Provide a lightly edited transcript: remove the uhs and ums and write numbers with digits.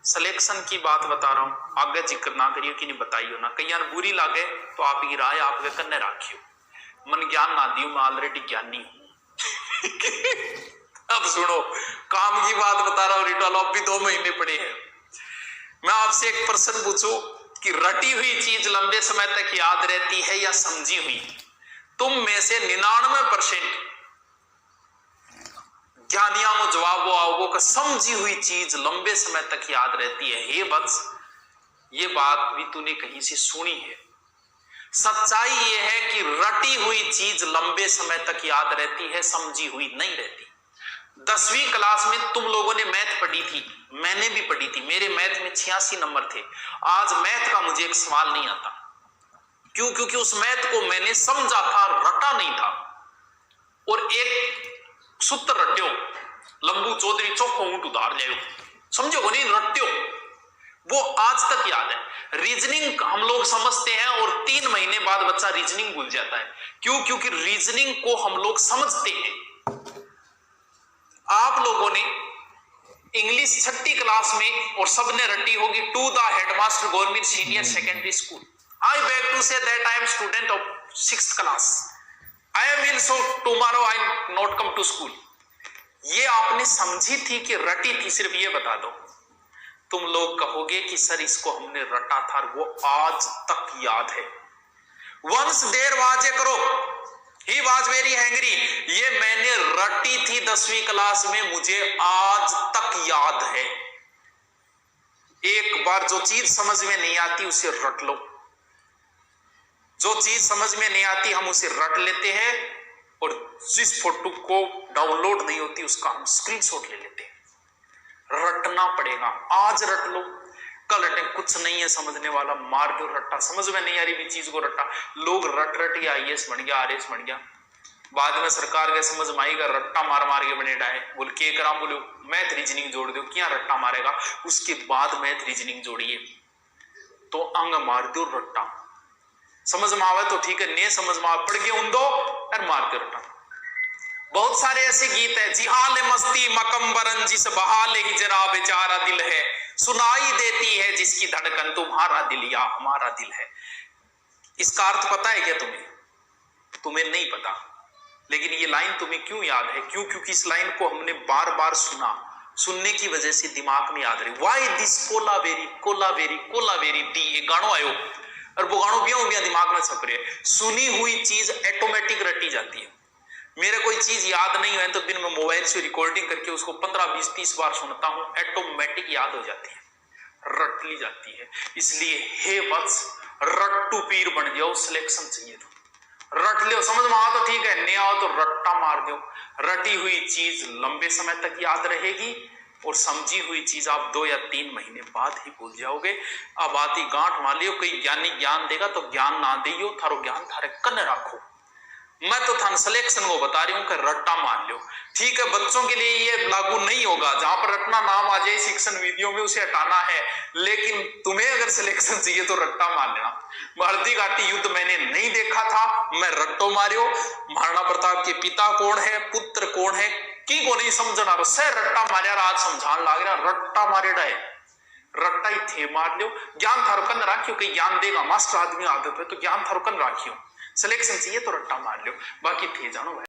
Selection की बात बता रहा हूं, आगे जिक्र ना करियो कि नहीं बताइयो ना, कई बुरी लागे तो आप की राय आपके कन्ने राखियो, मन ज्ञान ना दियो, मैं ऑलरेडी ज्ञानी हूं। अब सुनो, काम की बात बता रहा हूं, रिटर्न अब भी 2 महीने पड़े हैं। मैं आपसे एक प्रश्न पूछूं कि रटी हुई चीज लंबे समय तक याद रहती है या समझी हुई? तुम में से 99% ज्ञानियों में जवाब वो आओगे कि समझी हुई चीज लंबे समय तक याद रहती है। हे वत्स, ये बात भी तूने कहीं से सुनी है। सच्चाई ये है कि रटी हुई चीज लंबे समय तक याद रहती है, समझी हुई नहीं रहती। 10वीं क्लास में तुम लोगों ने मैथ पढ़ी थी, मैंने भी पढ़ी थी, मेरे मैथ में 86 नंबर थे। आज मैथ का मुझे एक सवाल नहीं आता। क्यों? क्योंकि उस मैथ को मैंने समझा था, रटा नहीं था। और एक सूत्र रट्यो, लंबू चौधरी चौखो ऊंट उधार जायो, समझो को नहीं, रट्यो, वो आज तक याद है। रीजनिंग हम लोग समझते हैं और 3 महीने बाद बच्चा रीजनिंग भूल जाता है। क्यों? क्योंकि रीजनिंग को हम लोग समझते हैं। आप लोगों ने इंग्लिश 6ठी क्लास में और सबने रटी होगी, to the headmaster government senior secondary school. I beg to say that I am student of 6th class. I am in so tomorrow I not come to school. ये आपने समझी थी कि रटी थी? सिर्फ ये बता दो। तुम लोग कहोगे कि सर इसको हमने रटा था, वो आज तक याद है। वंस देर वाज ए करो, ही वाज वेरी हैंग्री, ये मैंने रटी थी 10वीं क्लास में, मुझे आज तक याद है। एक बार जो चीज समझ में नहीं आती उसे रट लो। जो चीज समझ में नहीं आती हम उसे रट लेते हैं, और जिस फोटो को डाउनलोड नहीं होती उसका हम स्क्रीनशॉट ले लेते हैं। रटना पड़ेगा, आज रट लो, कल रटे, कुछ नहीं है समझने वाला, मार दो रट्टा। समझ में नहीं आ रही भी चीज को रट्टा। लोग रट रट के IAS बन गया, RS बन गया, बाद में सरकार के समझ में आएगा रट्टा मार मार के बने डाए। बोल के करा, बोलो मैथ रीजनिंग जोड़ दो, क्या रट्टा मारेगा? उसके बाद मैथ रीजनिंग जोड़िए तो अंग मार दो रट्टा। समझ में आवे तो ठीक है, नहीं समझ में आवे पढ़ के उन दो और मार के रट्टा। बहुत सारे ऐसे गीत है, जिहाल मस्ती मकम्बरन जिस बहाल हिजरा बेचारा दिल है, सुनाई देती है जिसकी धड़कन तुम्हारा दिल या हमारा दिल है। इसका अर्थ पता है क्या तुम्हें? तुम्हें नहीं पता, लेकिन ये लाइन तुम्हें क्यों याद है? क्यों? क्योंकि इस लाइन को हमने बार बार सुना, सुनने की वजह से दिमाग में याद रही। वाई दिस कोलावेरी कोलावेरी कोलावेरी दी, ये गानो आयो और वो गानो भी दिमाग में छप रहे। सुनी हुई चीज ऑटोमेटिक रटी जाती है। मेरे कोई चीज याद नहीं है तो दिन में मोबाइल से रिकॉर्डिंग करके उसको 15, 20, 30 बार सुनता हूं, ऑटोमेटिक याद हो जाती है, रट ली जाती है। इसलिए हे वत्स, रट्टू पीर बन जाओ। सिलेक्शन चाहिए तो रट लो, समझ में आओ तो ठीक है, नहीं आओ तो रट्टा मार दो। रटी हुई चीज लंबे समय तक याद रहेगी और समझी हुई चीज आप 2 या 3 महीने बाद ही भूल जाओगे। अब आती गांठ मान लियो, कोई ज्ञानी ज्ञान देगा तो ज्ञान ना दियो, थारो ज्ञान थारे कन्ने रखो। मैं तो थान सिलेक्शन को बता रही हूं कि रट्टा मान लो। ठीक है, बच्चों के लिए ये लागू नहीं होगा, जहां पर रटना नाम आ जाए शिक्षण विधियों में उसे हटाना है, लेकिन तुम्हें अगर सिलेक्शन चाहिए तो रट्टा मान लेना। भारती घाटी युद्ध मैंने नहीं देखा था, मैं रट्टो मारियो। महाराणा प्रताप के पिता कौन है, पुत्र कौन है, की को नहीं समझना, सह रट्टा मारिया, आज समझान लाग रहा, रट्टा मारेड़ा है, रट्टा ही थे मार लो। ज्ञान थारोकन राखियो, कहीं ज्ञान देगा मास्टर आदमी आदत है तो ज्ञान थारोकन राखियो। सिलेक्शन चाहिए तो रट्टा मार लो, बाकी थे जानो भाई।